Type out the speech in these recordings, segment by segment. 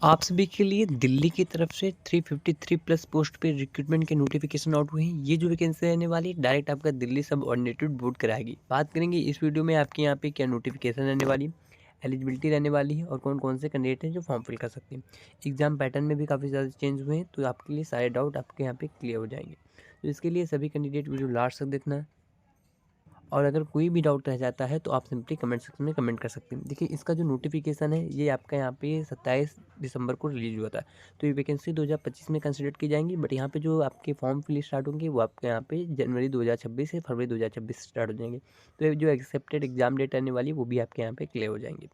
आप सभी के लिए दिल्ली की तरफ से 353 प्लस पोस्ट पे रिक्रूटमेंट के नोटिफिकेशन आउट हुए हैं। ये जो वैकेंसी रहने वाली है डायरेक्ट आपका दिल्ली सब ऑर्डिनेटेड बोर्ड कराएगी। बात करेंगे इस वीडियो में आपके यहाँ पे क्या नोटिफिकेशन रहने वाली, एलिजिबिलिटी रहने वाली है और कौन कौन से कैंडिडेट हैं जो फॉर्म फिल कर सकते हैं। एग्जाम पैटर्न में भी काफ़ी ज़्यादा चेंज हुए हैं, तो आपके लिए सारे डाउट आपके यहाँ पे क्लियर हो जाएंगे। तो इसके लिए सभी कैंडिडेट वीडियो लास्ट तक देखना है। और अगर कोई भी डाउट रह जाता है तो आप सिंपली कमेंट सेक्शन में कमेंट कर सकते हैं। देखिए, इसका जो नोटिफिकेशन है ये आपका यहाँ पे 27 दिसंबर को रिलीज हुआ था। तो ये वैकेंसी 2025 में कंसिडर की जाएंगी, बट यहाँ पे जो आपके फॉर्म फिल स्टार्ट होंगे वो आपके यहाँ पे जनवरी 2026 से फरवरी 2026 स्टार्ट हो जाएंगे। तो ये जो एक्सेप्टेड एग्जाम डेट आने वाली है वो भी आपके यहाँ पे क्लियर हो जाएंगे।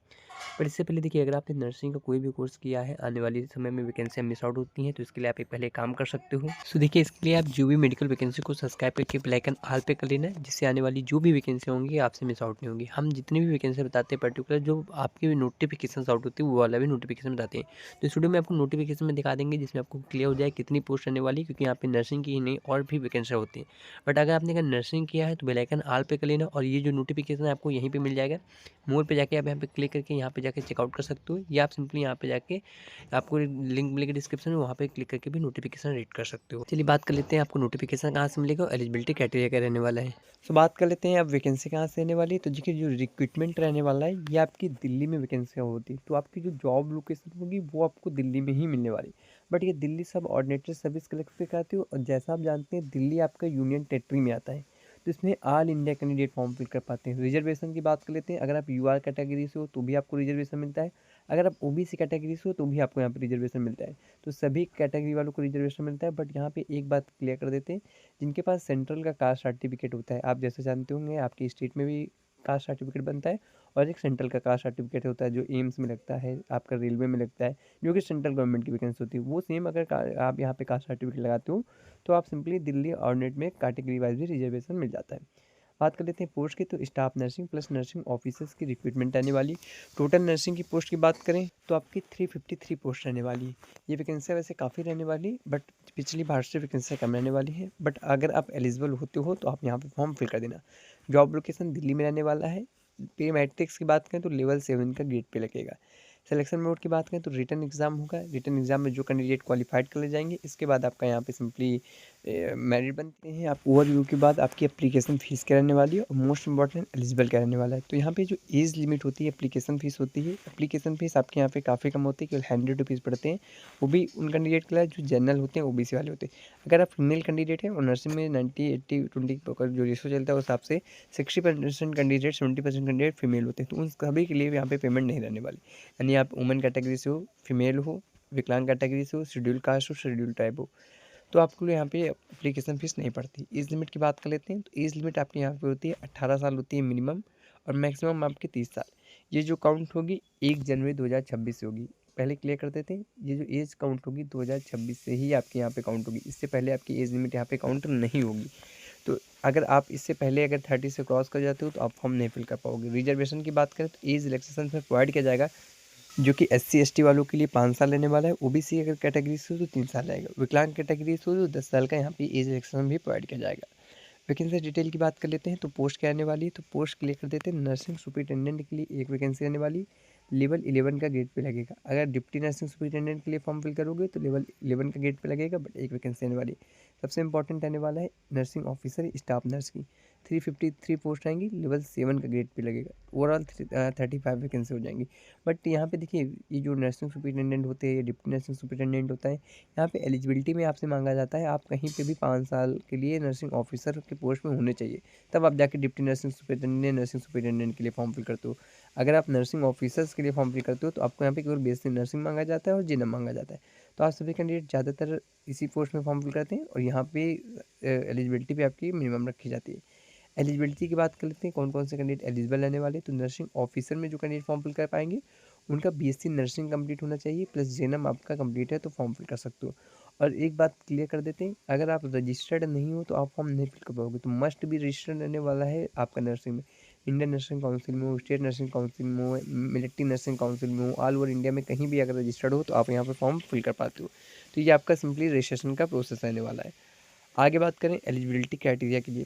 पर इससे पहले देखिए, अगर आपने नर्सिंग का कोई भी कोर्स किया है, आने वाले समय में वैकेंसी मिस आउट होती हैं, तो इसके लिए आप एक पहले काम कर सकते हो। सो देखिए, इसके लिए आप जो भी मेडिकल वैकेंसी को सब्सक्राइब करके बेल आइकन ऑल पे कर लेना है, जिससे आने वाली जो भी वैकेंसी होंगी आपसे मिस आउट नहीं होंगी। हम जितनी भी वैकेंसी बताते हैं पर्टिकुलर जो आपकी नोटिफिकेशन आउट होती है वो वाला भी नोटिफिकेशन बताते हैं। तो इस वीडियो में आपको नोटिफिकेशन में दिखा देंगे, जिसमें आपको क्लियर हो जाए कितनी पोस्ट रहने वाली, क्योंकि यहाँ पे नर्सिंग की ही नहीं और भी वैकेंसी होती है। बट अगर आपने अगर नर्सिंग किया है तो बेल आइकन ऑल पे कर लेना, और ये जो नोटिफिकेशन है आपको यहीं पे मिल जाएगा। मोर पे जाके आप यहाँ पे क्लिक करके यहाँ पे जाके चेकआउट कर सकते हो, या आप सिंपली यहाँ पे जाके आपको लिंक मिलेगा डिस्क्रिप्शन में, वहाँ पे क्लिक करके भी नोटिफिकेशन रीड कर सकते हो। चलिए बात कर लेते हैं आपको नोटिफिकेशन कहाँ से मिलेगा और एलिजिबिलिटी क्राइटेरिया क्या रहने वाला है। तो बात कर लेते हैं अब वैकेंसी कहाँ से रहने वाली है। तो देखिए, जो रिक्रूटमेंट रहने वाला है ये आपकी दिल्ली में वैकेंसी होती है, तो आपकी जो जॉब लोकेशन होगी वो आपको दिल्ली में ही मिलने वाली। बट ये दिल्ली सब ऑर्डिनेटर सर्विस कलेक्ट कराती हो, और जैसा आप जानते हैं दिल्ली आपका यूनियन टेरिटरी में आता है, तो इसमें all India candidate form fill कर पाते हैं। रिजर्वेशन की बात कर लेते हैं, अगर आप यूआर कैटेगरी से हो तो भी आपको रिजर्वेशन मिलता है, अगर आप ओबीसी कैटेगरी से हो तो भी आपको यहाँ पे रिजर्वेशन मिलता है। तो सभी कैटेगरी वालों को रिजर्वेशन मिलता है। बट यहाँ पे एक बात क्लियर कर देते हैं, जिनके पास सेंट्रल का कास्ट सर्टिफिकेट होता है, आप जैसे जानते होंगे आपकी स्टेट में भी कास्ट सर्टिफिकेट बनता है, और एक सेंट्रल का कास्ट सर्टिफिकेट होता है जो एम्स में लगता है, आपका रेलवे में लगता है, जो कि सेंट्रल गवर्नमेंट की वैकेंसी होती है। वो सेम अगर आप यहाँ पे कास्ट सर्टिफिकेट लगाते हो तो आप सिंपली दिल्ली ऑर्डिनेट में कैटेगरी वाइज भी रिजर्वेशन मिल जाता है। बात कर लेते हैं पोस्ट की, तो staff nursing plus nursing officers की रिक्रूटमेंट आने वाली। टोटल नर्सिंग की पोस्ट की बात करें तो आपकी 353 पोस्ट रहने वाली है। ये वैकेंसी वैसे काफ़ी रहने वाली, बट पिछली बार से वैकेंसी कम रहने वाली है। बट अगर आप एलिजिबल होते हो तो आप यहाँ पे फॉर्म फिल कर देना। जॉब लोकेशन दिल्ली में रहने वाला है। पे मैट्रिक्स की बात करें तो लेवल 7 का गेट पे लगेगा। सिलेक्शन मोड की बात करें तो रिटन एग्जाम होगा। रिटन एग्जाम में जो कैंडिडेट क्वालिफाइड कर ले जाएंगे, इसके बाद आपका यहाँ पे सिंपली मेरिट बनते हैं। आप ओवरव्यू के बाद आपकी एप्लीकेशन फ़ीस क्या रहने वाली है, और मोस्ट इंपॉर्टेंट एलिजिबल क्या रहने वाला है। तो यहाँ पे जो एज लिमिट होती है, एप्लीकेशन फ़ीस होती है, एप्लीकेशन फ़ीस आपके यहाँ पे काफ़ी कम होती है, केवल 100 रुपीज़ पड़ते हैं। वो भी उन कैंडिडेट के लिए जो जनरल होते हैं, ओबीसी वाले होते हैं। अगर आप फीमेल कैंडिडेट हैं और नर्सिंग में 90-80-20 जो रेशो चलता है उस हिसाब से 60% कैंडिडेट 70% कैंडिडेट फीमेल होते हैं, तो उन सभी के लिए यहाँ पे पेमेंट नहीं रहने वाली। यानी आप वुमेन कैटेगरी से हो, फीमेल हो, विकलांग कैटेगरी से हो, शेड्यूल कास्ट हो, शेड्यूल ट्राइब हो, तो आपको यहाँ पे एप्लीकेशन फ़ीस नहीं पड़ती। एज लिमिट की बात कर लेते हैं, तो एज लिमिट आपके यहाँ पे होती है 18 साल होती है मिनिमम, और मैक्सिमम आपकी 30 साल। ये जो काउंट होगी 1 जनवरी 2026 से होगी। पहले क्लियर कर देते हैं, ये जो एज काउंट होगी 2026 से ही आपके यहाँ पे काउंट होगी। इससे पहले आपकी एज लिमिट यहाँ पे काउंट नहीं होगी। तो अगर आप इससे पहले अगर 30 से क्रॉस कर जाते हो तो आप फॉर्म नहीं फिल कर पाओगे। रिजर्वेशन की बात करें तो एज रिलैक्सेशन में प्रोवाइड किया जाएगा, जो कि SC ST वालों के लिए 5 साल रहने वाला है। ओबीसी अगर कैटेगरी से हो तो 3 साल रहेगा। विकलांग कैटेगरी से हो तो 10 साल का यहाँ पे एज रिलैक्सेशन भी प्रोवाइड किया जाएगा। वैकेंसी डिटेल की बात कर लेते हैं, तो पोस्ट क्या आने वाली है, तो पोस्ट क्लियर कर देते हैं। नर्सिंग सुपरिटेंडेंट के लिए एक वैकेंसी आने वाली, लेवल 11 का गेट पे लगेगा। अगर डिप्टी नर्सिंग सुपरिटेंडेंट के लिए फॉर्म फिल करोगे तो लेवल 11 का गेट पे लगेगा, बट एक वैकेंसी आने वाली। सबसे इंपॉर्टेंट आने वाला है नर्सिंग ऑफिसर स्टाफ नर्स की 353 पोस्ट आएंगी, लेवल 7 का गेट पे लगेगा। ओवरऑल 35 वैकेंसी हो जाएंगी। बट यहाँ पे देखिए, ये जो नर्सिंग सुपरिटेंडेंट होते हैं, डिप्टी नर्सिंग सुपरिटेंडेंट होता है, यहाँ पे एलिजिबिलिटी में आपसे मांगा जाता है आप कहीं पे भी 5 साल के लिए नर्सिंग ऑफिसर के पोस्ट में होने चाहिए, तब आप जाके डिप्टी नर्सिंग सुपरिटेंडेंट के लिए फॉर्म फिल करते हो। अगर आप नर्सिंग ऑफिसर्स के लिए फॉर्म फिल करते हो तो आपको यहाँ पे केवल बेसिक नर्सिंग मांगा जाता है और जिनम मांगा जाता है। तो आप सभी कैंडिडेट ज़्यादातर इसी पोस्ट में फॉर्म फिल करते हैं, और यहाँ पे एलिजिबिलिटी भी आपकी मिनिमम रखी जाती है। एलिजिबिलिटी की बात कर लेते हैं, कौन कौन से कैंडिडेट एलिजिबल रहने वाले। तो नर्सिंग ऑफिसर में जो कैंडिडेट फॉर्म फिल कर पाएंगे उनका BSc नर्सिंग कंप्लीट होना चाहिए, प्लस जेनम आपका कंप्लीट है तो फॉर्म फिल कर सकते हो। और एक बात क्लियर कर देते हैं, अगर आप रजिस्टर्ड नहीं हो तो आप फॉर्म नहीं फिल कर पाओगे। तो मस्ट भी रजिस्टर्ड रहने वाला है आपका नर्सिंग में। इंडियन नर्सिंग काउंसिल में हो, स्टेट नर्सिंग काउंसिल में हो, मिलिट्री नर्सिंग काउंसिल में हो, ऑल ओवर इंडिया में कहीं भी अगर रजिस्टर्ड हो तो आप यहाँ पर फॉर्म फिल कर पाते हो। तो ये आपका सिंपली रजिस्ट्रेशन का प्रोसेस रहने वाला है। आगे बात करें एलिजिबिलिटी क्राइटेरिया के लिए,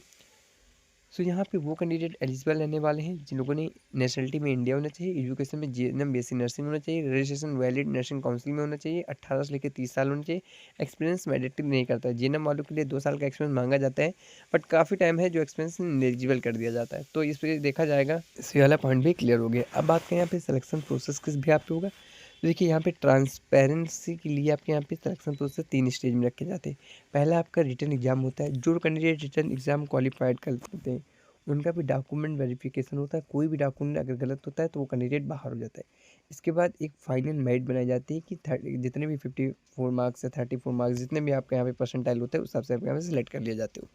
सो यहाँ पे वो कैंडिडेट एलिजिबल रहने वाले हैं जिन लोगों ने नेशनलिटी में इंडिया होना चाहिए, एजुकेशन में जीएनएम बीएससी नर्सिंग होना चाहिए, रजिस्ट्रेशन वैलिड नर्सिंग काउंसिल में होना चाहिए, 18 से लेकर 30 साल होना चाहिए। एक्सपीरियंस मैंडेटरी नहीं करता है, जीएनएम वालों के लिए 2 साल का एक्सपीरियंस मांगा जाता है, बट काफ़ी टाइम है जो एक्सपीरियंस एलिजिबल कर दिया जाता है, तो इस पर देखा जाएगा। इस वाला पॉइंट भी क्लियर हो गया। अब बात करें यहाँ पे सिलेक्शन प्रोसेस किस भी आप पे होगा। तो देखिए यहाँ पे ट्रांसपेरेंसी के लिए आपके यहाँ पे सिलेक्शन प्रोसेस 3 स्टेज में रखे जाते हैं। पहला आपका रिटन एग्जाम होता है, जो कैंडिडेट रिटन एग्जाम क्वालिफाइड कर लेते हैं उनका भी डॉक्यूमेंट वेरिफिकेशन होता है, कोई भी डॉक्यूमेंट अगर गलत होता है तो वो कैंडिडेट बाहर हो जाता है। इसके बाद एक फाइनल मेरिट बनाई जाती है कि जितने भी 54 मार्क्स या 34 मार्क्स जितने भी आपके यहाँ पे परसेंटाइल होते हैं उस हिसाब से आपके यहाँ पे सिलेक्ट कर लिया जाते हो।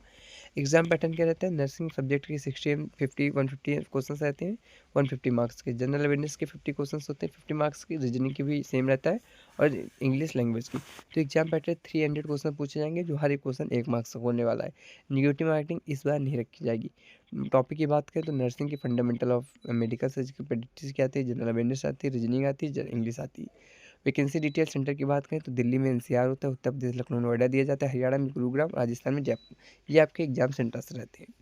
एग्जाम पैटर्न क्या रहता है, नर्सिंग सब्जेक्ट के 60 एंड 50 150 क्वेश्चन रहते हैं, 150 मार्क्स के। जनरल अवेयरनेस के 50 क्वेश्चन होते हैं 50 मार्क्स की, रीजनिंग की भी सेम रहता है, और इंग्लिश लैंग्वेज की। तो एग्जाम पैटर्न 300 क्वेश्चन पूछे जाएंगे, जो हर एक क्वेश्चन 1 मार्क्स का होने वाला है। निगेटिव मार्किंग इस बार नहीं रखी जाएगी। टॉपिक की बात करें तो नर्सिंग की fundamental of medical surgical practice की आती है, जनरल अवेयरनेस आती है, रीजनिंग आती है, इंग्लिश आती है। वैकेंसी डिटेल सेंटर की बात करें तो दिल्ली में एनसीआर होता है, उत्तर प्रदेश लखनऊ नोएडा दिया जाता है, हरियाणा में गुरुग्राम, राजस्थान में जयपुर, ये आपके एग्जाम सेंटर्स रहते हैं।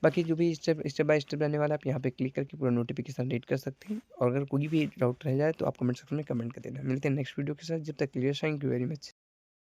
बाकी जो भी स्टेप बाय स्टेप रहने वाला है, आप यहाँ पे क्लिक करके पूरा नोटिफिकेशन रीड कर सकते हैं, और अगर कोई भी डाउट रह जाए तो आप कमेंट सेक्शन में कमेंट कर देना। मिलते हैं नेक्स्ट वीडियो के साथ, जब तक clear, thank you very much.